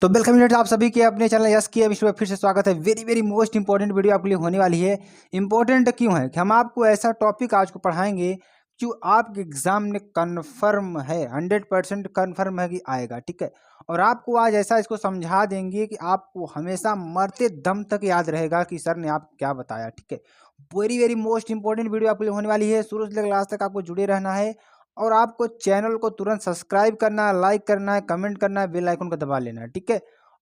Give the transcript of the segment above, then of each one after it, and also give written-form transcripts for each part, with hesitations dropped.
तो welcome unit आप सभी के अपने चैनल यस के विश्व में फिर से स्वागत है। Very very most important video आपके लिए होने वाली है। इंपॉर्टेंट क्यों है कि हम आपको ऐसा टॉपिक आज को पढ़ाएंगे जो आपके एग्जाम में कन्फर्म है, 100% कन्फर्म है कि आएगा। ठीक है, और आपको आज ऐसा इसको समझा देंगे कि आपको हमेशा मरते दम तक याद रहेगा कि सर ने आप क्या बताया। ठीक है, very very most important video आपके लिए होने वाली है। शुरू से लेकर लास्ट तक आपको जुड़े रहना है और आपको चैनल को तुरंत सब्सक्राइब करना है, लाइक करना है, कमेंट करना है, बेल आइकन को दबा लेना है। ठीक है,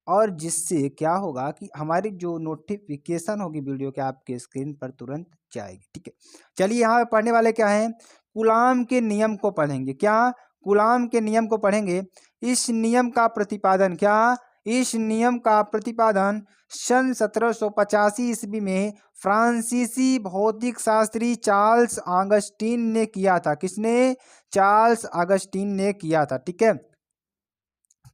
और जिससे क्या होगा कि हमारी जो नोटिफिकेशन होगी वीडियो के आपके स्क्रीन पर तुरंत जाएगी। ठीक है, चलिए यहाँ पे पढ़ने वाले क्या है, कूलाम के नियम को पढ़ेंगे। क्या? कूलाम के नियम को पढ़ेंगे। इस नियम का प्रतिपादन क्या? इस नियम का प्रतिपादन सन 1785 ईस्वी में फ्रांसीसी भौतिक शास्त्री चार्ल्स ऑगस्टीन ने किया था। किसने? चार्ल्स ऑगस्टीन ने किया था। ठीक है,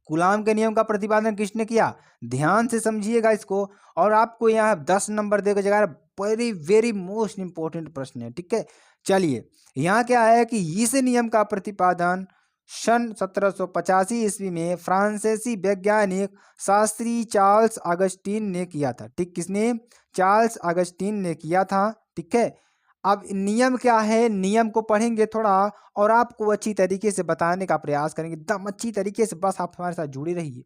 कूलाम के नियम का प्रतिपादन किसने किया? ध्यान से समझिएगा इसको, और आपको यहाँ 10 नंबर देगा जगह। वेरी वेरी मोस्ट इंपॉर्टेंट प्रश्न है। ठीक है, चलिए यहाँ क्या है कि इस नियम का प्रतिपादन सन 1785 ईस्वी में फ्रांसीसी वैज्ञानिक शास्त्री चार्ल्स ऑगस्टीन ने किया था। ठीक, किसने? चार्ल्स ऑगस्टीन ने किया था। ठीक है, अब नियम क्या है, नियम को पढ़ेंगे थोड़ा और आपको अच्छी तरीके से बताने का प्रयास करेंगे, एकदम अच्छी तरीके से। बस आप हमारे साथ जुड़े रहिए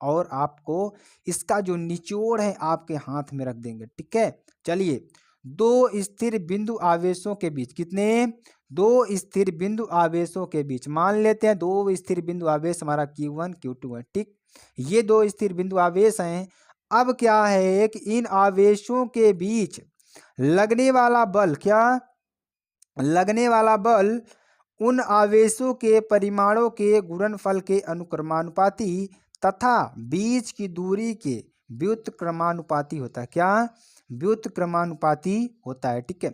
और आपको इसका जो निचोड़ है आपके हाथ में रख देंगे। ठीक है, चलिए दो स्थिर बिंदु आवेशों के बीच, कितने? दो स्थिर बिंदु आवेशों के बीच, मान लेते हैं दो स्थिर बिंदु आवेश हमारा Q1 Q2 है। ठीक, ये दो स्थिर बिंदु आवेश हैं। अब क्या है कि इन आवेशों के बीच लगने वाला बल, क्या लगने वाला बल उन आवेशों के परिमाणों के गुणनफल के अनुक्रमानुपाती तथा बीच की दूरी के व्युत्क्रमानुपाती होता है। क्या? व्युत्क्रमानुपाती होता है। ठीक है,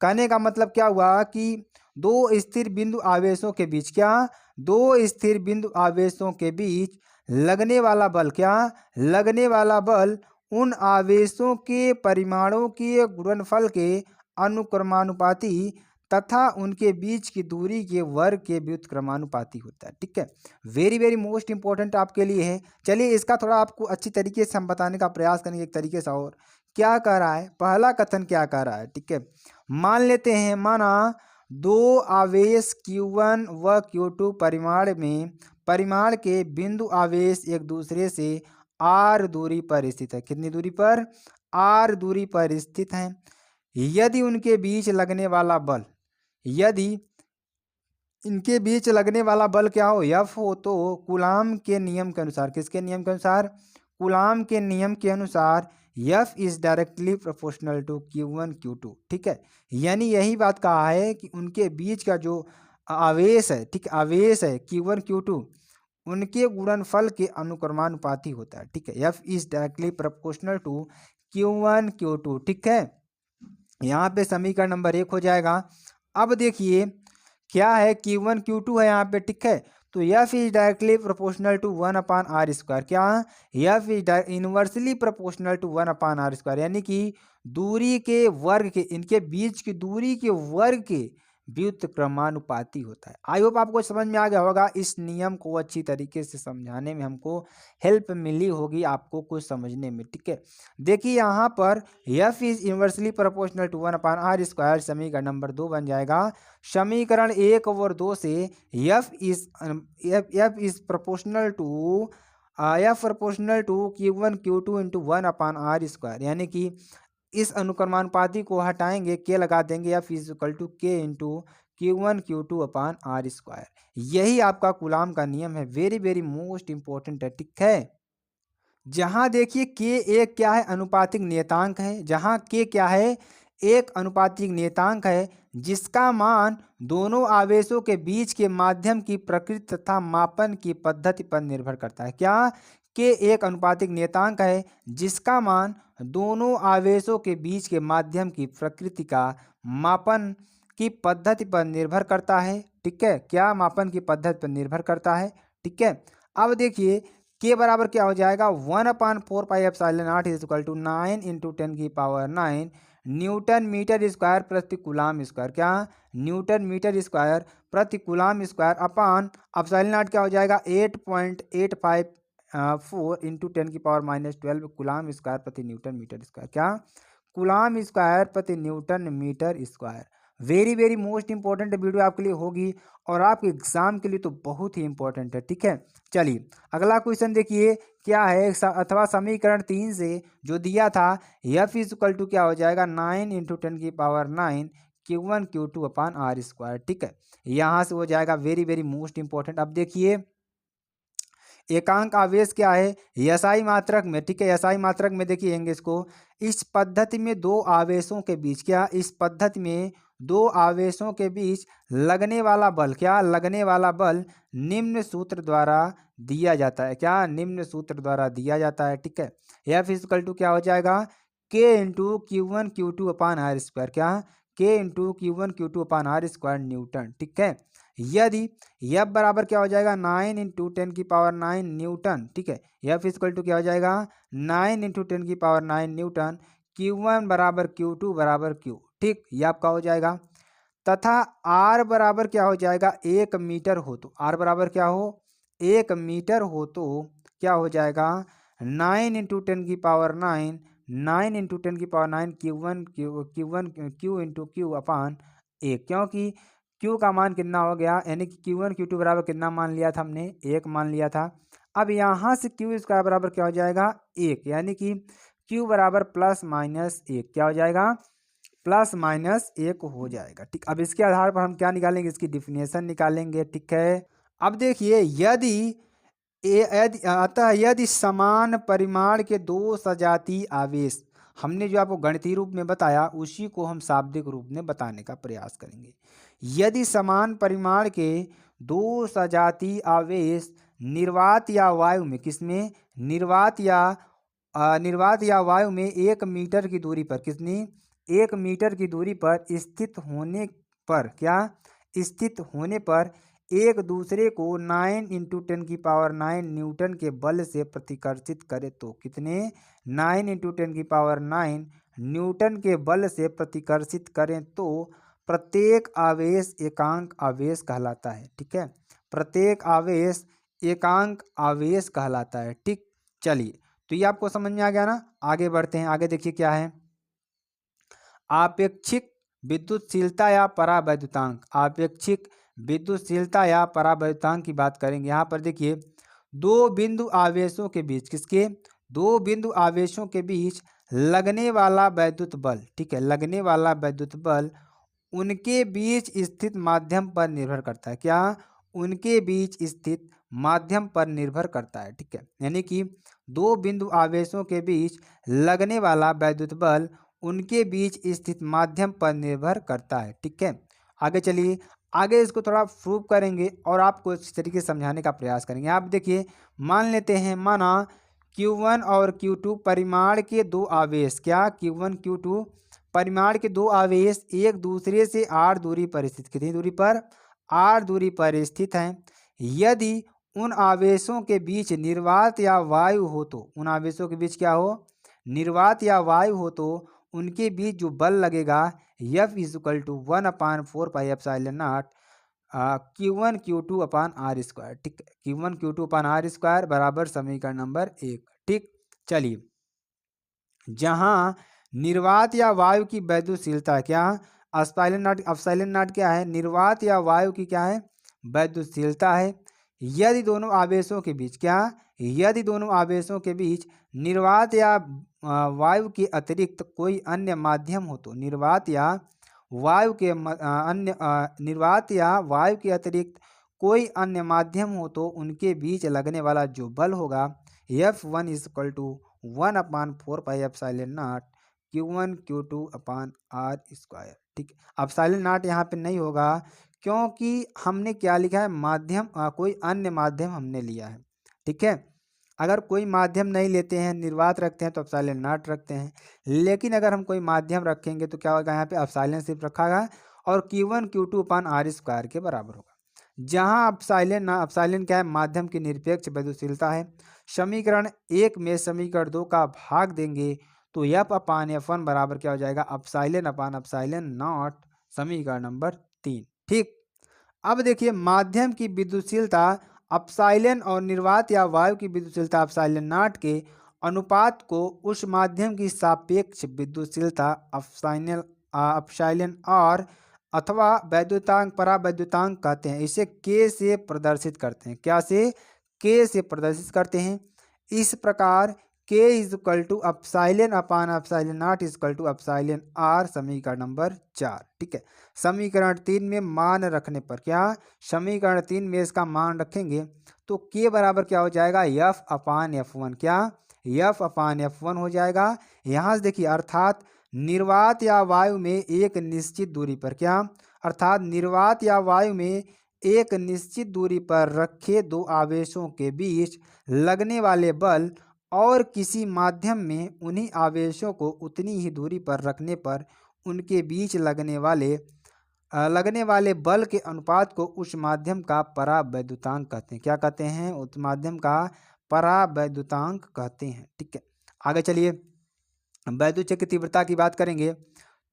कहने का मतलब क्या हुआ कि दो स्थिर बिंदु आवेशों के बीच, क्या? दो स्थिर बिंदु आवेशों के बीच लगने वाला बल, क्या? लगने वाला बल उन आवेशों के परिमाणों के गुणनफल के अनुक्रमानुपाती तथा उनके बीच की दूरी के वर्ग के व्युत्क्रमानुपाती होता है। ठीक है, वेरी वेरी मोस्ट इंपॉर्टेंट आपके लिए है। चलिए इसका थोड़ा आपको अच्छी तरीके से हम बताने का प्रयास करेंगे एक तरीके से। और क्या कह रहा है, पहला कथन क्या कह रहा है? ठीक है, मान लेते हैं, माना दो आवेश Q1 व Q2 परिमाण के बिंदु आवेश एक दूसरे से r दूरी पर स्थित है। कितनी दूरी पर? r दूरी पर स्थित है। यदि उनके बीच लगने वाला बल, यदि इनके बीच लगने वाला बल क्या हो, F हो, तो कूलाम के नियम के अनुसार, किसके नियम के अनुसार? कूलाम के नियम के अनुसार F is directly proportional to Q1 Q2। ठीक है, यानी यही बात कहा है कि उनके बीच का जो आवेश है, ठीक, आवेश है Q1 Q2, उनके गुणनफल के अनुक्रमानुपाती होता है। ठीक है, F is directly proportional to Q1 Q2। ठीक है, यहाँ पे समीकरण नंबर 1 हो जाएगा। अब देखिए क्या है, Q1 Q2 है यहाँ पे। ठीक है, तो F is directly proportional to 1/r²। क्या? F is inversely proportional to 1/r², यानी कि दूरी के वर्ग के, इनके बीच की दूरी के वर्ग के व्युत्क्रमानुपाती होता है। आई होप आपको समझ में आ गया होगा। इस नियम को अच्छी तरीके से समझाने में हमको हेल्प मिली होगी आपको कुछ समझने में। ठीक है, देखिए यहाँ पर F is inversely proportional to 1/r², समीकरण नंबर 2 बन जाएगा। समीकरण 1 और 2 से F is proportional to Q1 Q2 into 1/r², यानी कि इस अनुक्रमानुपाती को हटाएंगे, के लगा देंगे, F इज इक्वल टू के इंटू Q1 Q2/r²। यही आपका कूलाम का नियम है। वेरी वेरी मोस्ट इंपॉर्टेंट है। ठीक है, जहां देखिए के एक क्या है, अनुपातिक नियतांक है। जहां के क्या है, एक अनुपातिक नियतांक है जिसका मान दोनों आवेशों के बीच के माध्यम की प्रकृति तथा मापन की पद्धति पर निर्भर करता है। क्या? के एक अनुपातिक नियतांक है जिसका मान दोनों आवेशों के बीच के माध्यम की प्रकृति का मापन की पद्धति पर निर्भर करता है। ठीक है, क्या? मापन की पद्धति पर निर्भर करता है। ठीक है, अब देखिए के बराबर क्या हो जाएगा, 1/4πε0 is equal to 9 into 10⁹ newton metre square प्रति कूलाम स्क्वायर। क्या? न्यूटन मीटर स्क्वायर प्रति coulomb square upon epsilon naught क्या हो जाएगा, 8.85 4 इंटू 10⁻⁻12 कूलाम स्क्वायर प्रति न्यूटन मीटर स्क्वायर। क्या? कूलाम स्क्वायर प्रति newton metre square. Very very most important video आपके लिए होगी और आपके एग्जाम के लिए तो बहुत ही इंपॉर्टेंट है। ठीक है, चलिए अगला क्वेश्चन देखिए क्या है। अथवा समीकरण 3 से जो दिया था एफ इज इक्वल टू क्या हो जाएगा 9 into 10⁻9 Q1 Q2 upon R square. ठीक है, यहाँ से हो जाएगा वेरी वेरी मोस्ट इंपॉर्टेंट। अब देखिए एकांक आवेश क्या है एसआई मात्रक में। ठीक है, एसआई मात्रक में देखिएंगे इसको। इस पद्धति में दो आवेशों के बीच क्या, इस पद्धति में दो आवेशों के बीच लगने वाला बल क्या, लगने वाला बल निम्न सूत्र द्वारा दिया जाता है। क्या? निम्न सूत्र द्वारा दिया जाता है। ठीक है, एफ इक्वल टू क्या हो जाएगा के into Q1 Q2 upon R square. क्या? K into Q1 Q2 upon R square newton. ठीक है, यदि एफ बराबर क्या हो जाएगा 9 इंटू 10⁻9 न्यूटन। ठीक है, एफ इक्वल टू क्या हो जाएगा 9 इंटू 10⁻9 न्यूटन। Q1 बराबर Q2 बराबर Q। ठीक, ये आपका हो जाएगा। तथा आर बराबर क्या हो जाएगा 1 मीटर हो तो, आर बराबर क्या हो 1 मीटर हो तो क्या हो जाएगा 9 into 10⁻9 9 into 10⁻9 Q into Q अपान 1। क्योंकि Q का मान कितना हो गया, यानी कि Q1 Q2 बराबर कितना मान लिया था हमने 1 मान लिया था। अब यहाँ से Q स्क्वायर बराबर क्या हो जाएगा 1, यानी कि Q बराबर प्लस माइनस 1 क्या हो जाएगा प्लस माइनस 1 हो जाएगा। ठीक, अब इसके आधार पर हम क्या निकालेंगे, इसकी डिफिनेशन निकालेंगे। ठीक है, अब देखिए अतः यदि समान परिमाण के दो सजातीय आवेश, हमने जो आपको गणितीय रूप में बताया उसी को हम शाब्दिक रूप में बताने का प्रयास करेंगे। यदि समान परिमाण के दो सजातीय आवेश निर्वात या वायु में, किसमें निर्वात या वायु में 1 मीटर की दूरी पर, कितनी 1 मीटर की दूरी पर स्थित होने पर, क्या स्थित होने पर एक दूसरे को 9 इंटू 10⁻9 न्यूटन के बल से प्रतिकर्षित करे तो, कितने 9 इंटू 10⁻9 न्यूटन के बल से प्रतिकर्षित करें तो प्रत्येक आवेश एकांक आवेश कहलाता है। ठीक है, प्रत्येक आवेश एकांक आवेश कहलाता है। ठीक, चलिए तो ये आपको समझ में आ गया ना। आगे बढ़ते हैं, आगे देखिए क्या है। आपेक्षिक विद्युतशीलता या परावैद्युतांक, आपेक्षिक विद्युतशीलता या परावैद्युतांक की बात करेंगे। यहाँ पर देखिए दो बिंदु आवेशों के बीच, किसके दो बिंदु आवेशों के बीच लगने वाला वैद्युत बल। ठीक है, लगने वाला वैद्युत बल उनके बीच स्थित माध्यम पर निर्भर करता है। क्या? उनके बीच स्थित माध्यम पर निर्भर करता है। ठीक है, यानी कि दो बिंदु आवेशों के बीच लगने वाला वैद्युत बल उनके बीच स्थित माध्यम पर निर्भर करता है। ठीक है, आगे चलिए, आगे इसको थोड़ा प्रूव करेंगे और आपको इस तरीके से समझाने का प्रयास करेंगे। आप देखिए मान लेते हैं, माना Q1 और Q2 परिमाण के दो आवेश, क्या Q1 Q2 परिमाण के दो आवेश एक दूसरे से r दूरी पर स्थित, कितनी दूरी पर r दूरी पर स्थित हैं। यदि उन आवेशों के बीच निर्वात या वायु हो तो, उन आवेशों के बीच क्या हो निर्वात या वायु हो तो उनके बीच जो बल लगेगा F equal to 1/4πε0 Q1 Q2 upon R square. ठीक, Q1 Q2 upon R square बराबर समीकरण नंबर 1। ठीक, चलिए जहां निर्वात या वायु की वैद्युतशीलता, क्या एप्सिलॉन नॉट क्या है निर्वात या वायु की क्या है वैद्युतशीलता है। यदि दोनों आवेशों के बीच, क्या यदि दोनों आवेशों के बीच निर्वात या वायु के अतिरिक्त कोई अन्य माध्यम हो तो, निर्वात या वायु के निर्वात या वायु के अतिरिक्त कोई अन्य माध्यम हो तो उनके बीच लगने वाला जो बल होगा F1 equal to 1/4πε0 Q1 Q2 upon R square. ठीक, एप्सिलॉन नॉट यहाँ पे नहीं होगा क्योंकि हमने क्या लिखा है माध्यम, कोई अन्य माध्यम हमने लिया है। ठीक है, अगर कोई माध्यम नहीं लेते हैं निर्वात रखते हैं तो एप्सिलॉन नॉट रखते हैं, लेकिन अगर हम कोई माध्यम रखेंगे तो क्या होगा यहाँ पे एप्सिलॉन सिर्फ रखा गया और Q1 Q2 upon R square के बराबर होगा। जहाँ एप्सिलॉन क्या है माध्यम की निरपेक्ष वैद्युतशीलता है। समीकरण 1 में समीकरण 2 का भाग देंगे तो F अपान F1 बराबर क्या हो जाएगा एप्सिलॉन अपान एप्सिलॉन नॉट, समीकरण नंबर 3। ठीक, अब देखिए माध्यम की विद्युतशीलता अपसाइलन और निर्वात या वायु की विद्युतशीलता अपसाइलन नॉट के अनुपात को उस माध्यम की सापेक्ष विद्युतशीलता अपसाइलन और अथवा वैद्युतांक परावैद्युतांक कहते हैं। इसे के से प्रदर्शित करते हैं। क्या से? के से प्रदर्शित करते हैं। इस प्रकार K is equal to epsilon upon epsilon not is equal to epsilon R, समीकरण नंबर 4। ठीक है। समीकरण 3 में मान रखने पर क्या, समीकरण 3 में इसका मान रखेंगे तो के बराबर क्या हो जाएगा, एफ अपान F1। क्या, एफ अपान F1 हो जाएगा। यहाँ से देखिए, अर्थात निर्वात या वायु में एक निश्चित दूरी पर क्या, अर्थात निर्वात या वायु में एक निश्चित दूरी पर रखे दो आवेशों के बीच लगने वाले बल और किसी माध्यम में उन्हीं आवेशों को उतनी ही दूरी पर रखने पर उनके बीच लगने वाले बल के अनुपात को उस माध्यम का परावैद्युतांक कहते हैं। क्या कहते हैं? उस माध्यम का परावैद्युतांक कहते हैं। ठीक है, आगे चलिए। वैद्युत क्षेत्र की तीव्रता की बात करेंगे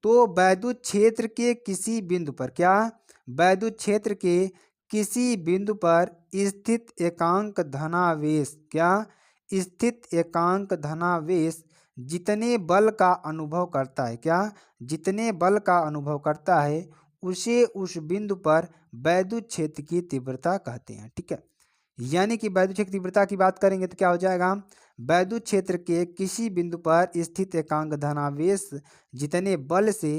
तो वैद्युत क्षेत्र के किसी बिंदु पर क्या, वैद्युत क्षेत्र के किसी बिंदु पर स्थित एकांक धनावेश, क्या, स्थित एकांक धनावेश जितने बल का अनुभव करता है, क्या, जितने बल का अनुभव करता है उसे उस बिंदु पर वैद्युत क्षेत्र की तीव्रता कहते हैं। ठीक है, यानी कि वैद्युत क्षेत्र की तीव्रता की बात करेंगे तो क्या हो जाएगा, वैद्युत क्षेत्र के किसी बिंदु पर स्थित एकांक धनावेश जितने बल से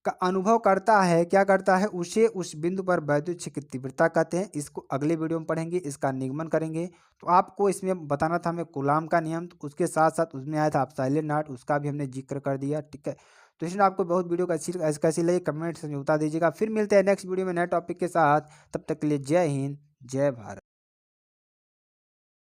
का अनुभव करता है, क्या करता है, उसे उस बिंदु पर वैद्युत क्षेत्र की तीव्रता कहते हैं। इसको अगले वीडियो में पढ़ेंगे, इसका निगमन करेंगे। तो आपको इसमें बताना था हमें कूलाम का नियम, तो उसके साथ साथ उसमें आया था अपसाइलन नॉट, उसका भी हमने जिक्र कर दिया। ठीक है, तो इसलिए आपको बहुत वीडियो कैसी लगी कमेंट से बता दीजिएगा। फिर मिलते हैं नेक्स्ट वीडियो में नए टॉपिक के साथ। तब तक के लिए जय हिंद, जय भारत।